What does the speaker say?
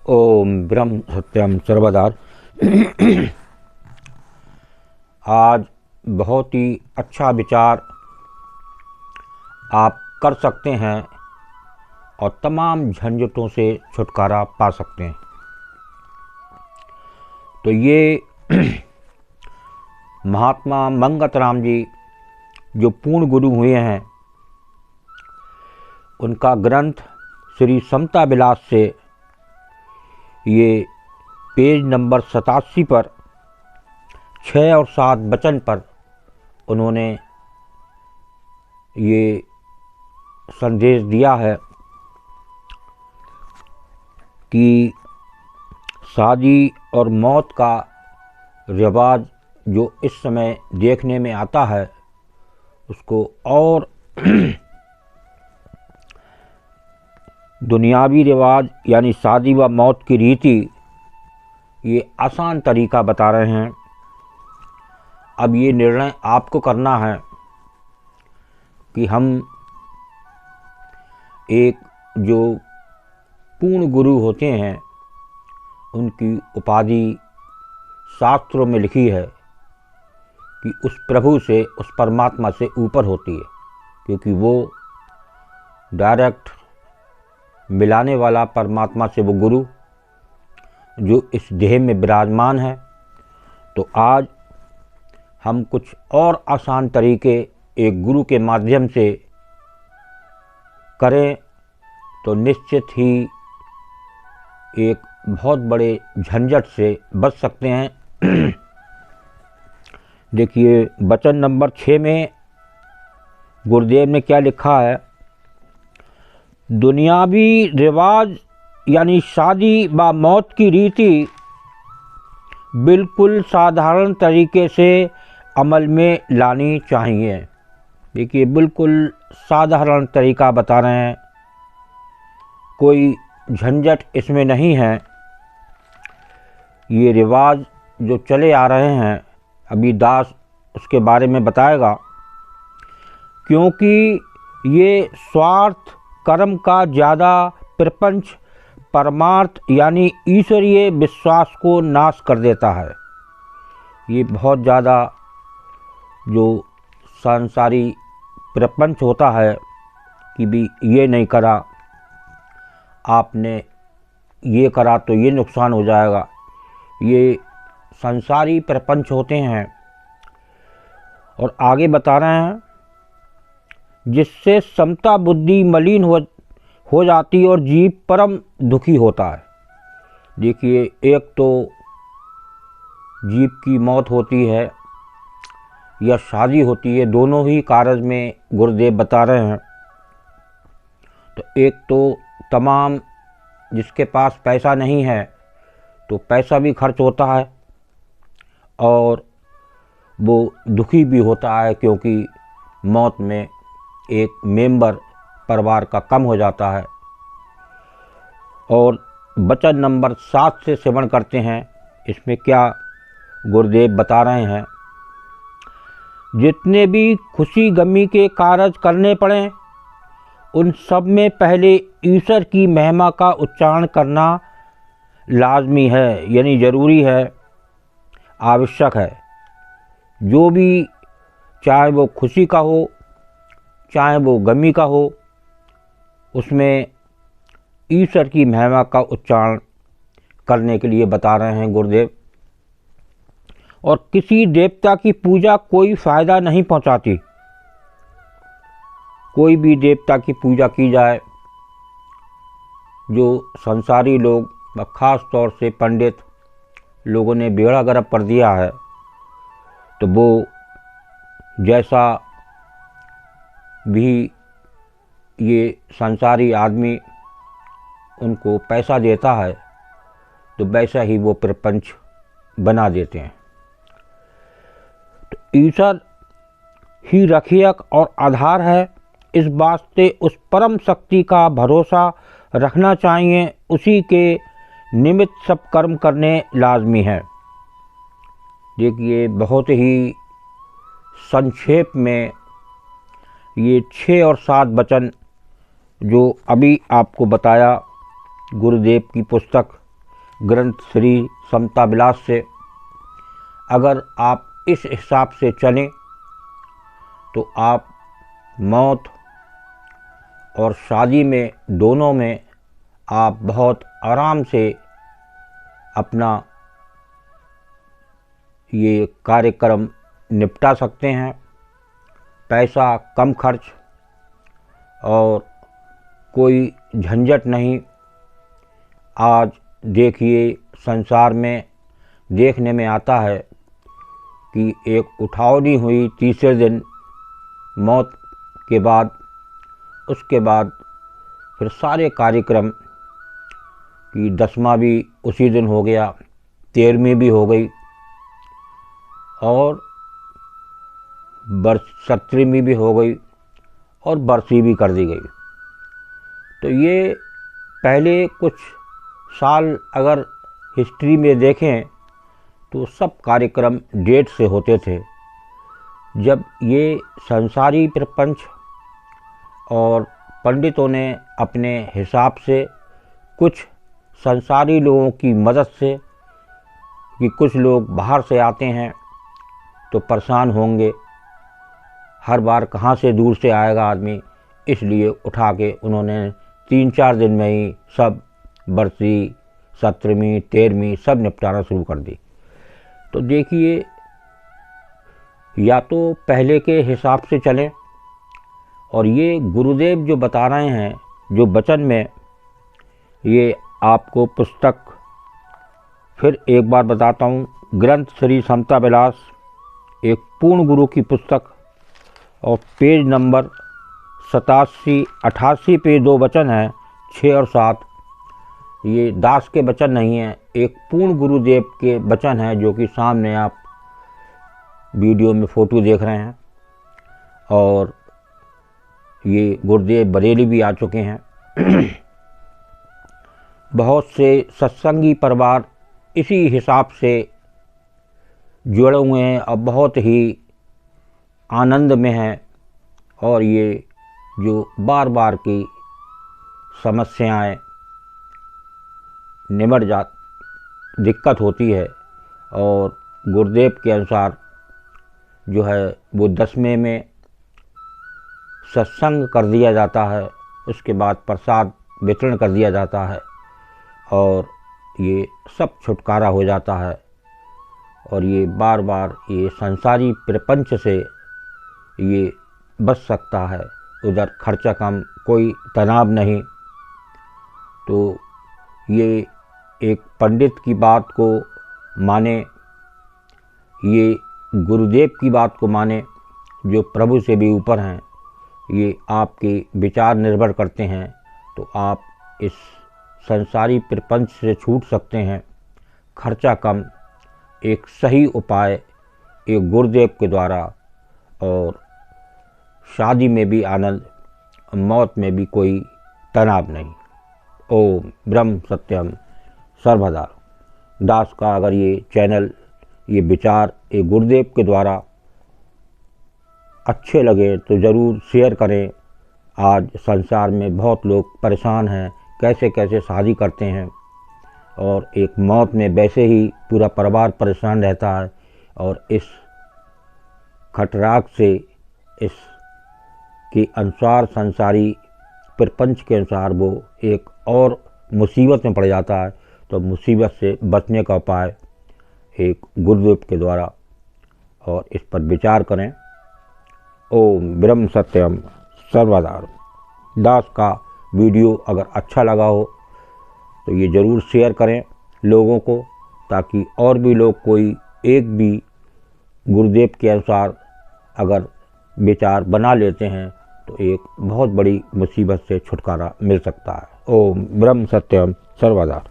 ओम ब्रह्म सत्यम सर्वदा। आज बहुत ही अच्छा विचार आप कर सकते हैं और तमाम झंझटों से छुटकारा पा सकते हैं। तो ये महात्मा मंगत राम जी जो पूर्ण गुरु हुए हैं, उनका ग्रंथ श्री समता विलास से ये पेज नंबर 87 पर 6 और 7 वचन पर उन्होंने ये संदेश दिया है कि शादी और मौत का रिवाज जो इस समय देखने में आता है, उसको और दुनियावी रिवाज यानी शादी व मौत की रीति, ये आसान तरीका बता रहे हैं। अब ये निर्णय आपको करना है कि हम एक जो पूर्ण गुरु होते हैं, उनकी उपाधि शास्त्रों में लिखी है कि उस प्रभु से, उस परमात्मा से ऊपर होती है, क्योंकि वो डायरेक्ट मिलाने वाला परमात्मा से वो गुरु जो इस देह में विराजमान है। तो आज हम कुछ और आसान तरीके एक गुरु के माध्यम से करें तो निश्चित ही एक बहुत बड़े झंझट से बच सकते हैं। देखिए वचन नंबर 6 में गुरुदेव ने क्या लिखा है। दुनियावी रिवाज यानी शादी व मौत की रीति बिल्कुल साधारण तरीके से अमल में लानी चाहिए। देखिए बिल्कुल साधारण तरीका बता रहे हैं, कोई झंझट इसमें नहीं है। ये रिवाज जो चले आ रहे हैं, अभी दास उसके बारे में बताएगा, क्योंकि ये स्वार्थ कर्म का ज़्यादा प्रपंच परमार्थ यानी ईश्वरीय विश्वास को नाश कर देता है। ये बहुत ज़्यादा जो सांसारी प्रपंच होता है कि भी ये नहीं करा, आपने ये करा तो ये नुकसान हो जाएगा, ये संसारी प्रपंच होते हैं। और आगे बता रहे हैं, जिससे समता बुद्धि मलिन हो जाती और जीव परम दुखी होता है। देखिए एक तो जीव की मौत होती है या शादी होती है, दोनों ही कारज में गुरुदेव बता रहे हैं। तो एक तो तमाम जिसके पास पैसा नहीं है तो पैसा भी खर्च होता है और वो दुखी भी होता है, क्योंकि मौत में एक मेंबर परिवार का कम हो जाता है। और वचन नंबर 7 से श्रवण करते हैं, इसमें क्या गुरुदेव बता रहे हैं। जितने भी खुशी गमी के कार्य करने पड़े, उन सब में पहले ईश्वर की महिमा का उच्चारण करना लाजमी है, यानी ज़रूरी है, आवश्यक है। जो भी, चाहे वो खुशी का हो चाहे वो गमी का हो, उसमें ईश्वर की महिमा का उच्चारण करने के लिए बता रहे हैं गुरुदेव। और किसी देवता की पूजा कोई फ़ायदा नहीं पहुंचाती। कोई भी देवता की पूजा की जाए, जो संसारी लोग व ख़ास तौर से पंडित लोगों ने बेड़ा गर्क कर दिया है, तो वो जैसा भी ये संसारी आदमी उनको पैसा देता है, तो वैसा ही वो प्रपंच बना देते हैं। तो ईश्वर ही रक्षक और आधार है, इस बात से उस परम शक्ति का भरोसा रखना चाहिए। उसी के निमित्त सब कर्म करने लाजमी है। देखिए बहुत ही संक्षेप में ये 6 और 7 वचन जो अभी आपको बताया गुरुदेव की पुस्तक ग्रंथ श्री समता विलास से। अगर आप इस हिसाब से चलें तो आप मौत और शादी में दोनों में आप बहुत आराम से अपना ये कार्यक्रम निपटा सकते हैं। पैसा कम खर्च और कोई झंझट नहीं। आज देखिए संसार में देखने में आता है कि एक उठावनी हुई तीसरे दिन मौत के बाद, उसके बाद फिर सारे कार्यक्रम की 10वां भी उसी दिन हो गया, 13वीं भी हो गई और 17वीं भी हो गई और बरसी भी कर दी गई। तो ये पहले कुछ साल अगर हिस्ट्री में देखें तो सब कार्यक्रम डेट से होते थे। जब ये संसारी प्रपंच और पंडितों ने अपने हिसाब से कुछ संसारी लोगों की मदद से, कि कुछ लोग बाहर से आते हैं तो परेशान होंगे, हर बार कहाँ से दूर से आएगा आदमी, इसलिए उठा के उन्होंने 3-4 दिन में ही सब बरसी, 17वीं 13वीं सब निपटाना शुरू कर दी। तो देखिए, या तो पहले के हिसाब से चलें, और ये गुरुदेव जो बता रहे हैं जो वचन में, ये आपको पुस्तक फिर एक बार बताता हूँ, ग्रंथ श्री समता विलास, एक पूर्ण गुरु की पुस्तक, और पेज नंबर 87-88 पे 2 वचन हैं, 6 और 7। ये दास के वचन नहीं हैं, एक पूर्ण गुरुदेव के वचन हैं, जो कि सामने आप वीडियो में फ़ोटो देख रहे हैं। और ये गुरुदेव बरेली भी आ चुके हैं। बहुत से सत्संगी परिवार इसी हिसाब से जुड़े हुए हैं और बहुत ही आनंद में हैं। और ये जो बार बार की समस्याएं निमट दिक्कत होती है, और गुरुदेव के अनुसार जो है वो 10वें में सत्संग कर दिया जाता है, उसके बाद प्रसाद वितरण कर दिया जाता है और ये सब छुटकारा हो जाता है। और ये बार बार ये संसारी प्रपंच से ये बच सकता है, उधर खर्चा कम, कोई तनाव नहीं। तो ये एक पंडित की बात को माने, ये गुरुदेव की बात को माने, जो प्रभु से भी ऊपर हैं, ये आपके विचार निर्भर करते हैं। तो आप इस संसारी प्रपंच से छूट सकते हैं, खर्चा कम, एक सही उपाय एक गुरुदेव के द्वारा, और शादी में भी आनंद, मौत में भी कोई तनाव नहीं। ओम ब्रह्म सत्यम सर्वदा। दास का अगर ये चैनल, ये विचार एक गुरुदेव के द्वारा अच्छे लगे तो ज़रूर शेयर करें। आज संसार में बहुत लोग परेशान हैं, कैसे कैसे शादी करते हैं, और एक मौत में वैसे ही पूरा परिवार परेशान रहता है। और इस खटराग से, इस के अनुसार, संसारी प्रपंच के अनुसार वो एक और मुसीबत में पड़ जाता है। तो मुसीबत से बचने का उपाय एक गुरुदेव के द्वारा, और इस पर विचार करें। ओम ब्रह्म सत्यम सर्वदा। दास का वीडियो अगर अच्छा लगा हो तो ये ज़रूर शेयर करें लोगों को, ताकि और भी लोग कोई एक भी गुरुदेव के अनुसार अगर विचार बना लेते हैं तो एक बहुत बड़ी मुसीबत से छुटकारा मिल सकता है। ओम ब्रह्म सत्यम सर्वदा।